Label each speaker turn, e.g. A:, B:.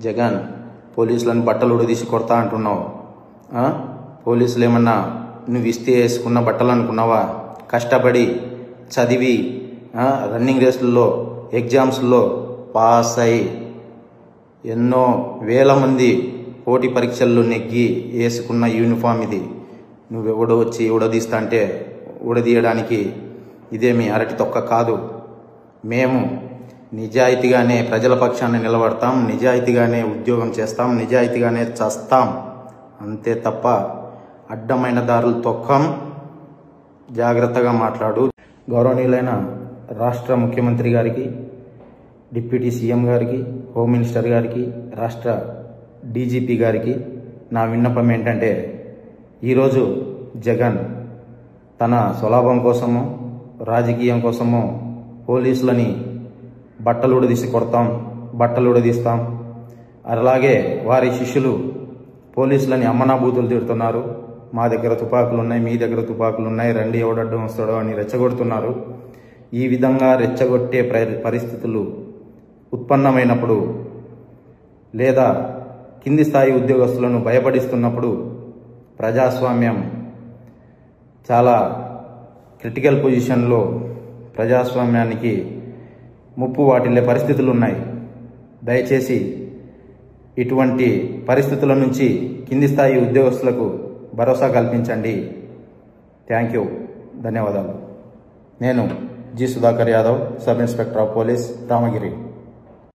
A: జగన్ పోలీసులను బట్టలు ఉడదీసి కొడతా అంటున్నావు. పోలీసులు ఏమన్నా నువ్వు ఇస్తే వేసుకున్న బట్టలు అనుకున్నావా? కష్టపడి చదివి రన్నింగ్ రేసుల్లో ఎగ్జామ్స్లో పాస్ అయి ఎన్నో వేల మంది పోటీ పరీక్షల్లో నెగ్గి వేసుకున్న యూనిఫామ్ ఇది. నువ్వెవడో వచ్చి ఉడదీస్తా అంటే ఉడదీయడానికి ఇదేమి అరటి తొక్క కాదు. మేము నిజాయితీగానే ప్రజల పక్షాన్ని నిలబడతాం, నిజాయితీగానే ఉద్యోగం చేస్తాం, నిజాయితీగానే చస్తాం. అంతే తప్ప అడ్డమైన దారులు తొక్కం. జాగ్రత్తగా మాట్లాడు. గౌరవనీయులైన రాష్ట్ర ముఖ్యమంత్రి గారికి, డిప్యూటీ సీఎం గారికి, హోమ్ మినిస్టర్ గారికి, రాష్ట్ర డీజీపీ గారికి నా విన్నపం ఏంటంటే, ఈరోజు జగన్ తన స్వలాభం కోసము, రాజకీయం కోసము పోలీసులని బట్టలు ఉడదీసి కొడతాం, బట్టలు ఉడదీస్తాం, అలాగే వారి శిష్యులు పోలీసులని అమ్మనాబూతులు తిడుతున్నారు. మా దగ్గర తుపాకులు ఉన్నాయి, మీ దగ్గర తుపాకులు ఉన్నాయి, రండి ఎవడడ్డం వస్తాడో అని రెచ్చగొడుతున్నారు. ఈ విధంగా రెచ్చగొట్టే పరిస్థితులు ఉత్పన్నమైనప్పుడు, లేదా కింది స్థాయి ఉద్యోగస్తులను భయపడిస్తున్నప్పుడు ప్రజాస్వామ్యం చాలా క్రిటికల్ పొజిషన్లో, ప్రజాస్వామ్యానికి ముప్పు వాటిల్లే పరిస్థితులు ఉన్నాయి. దయచేసి ఇటువంటి పరిస్థితుల నుంచి కింది స్థాయి ఉద్యోగస్తులకు భరోసా కల్పించండి. థ్యాంక్ యూ, ధన్యవాదాలు. నేను G. Sudhakar Yadav, sub inspector of police, Ramagiri.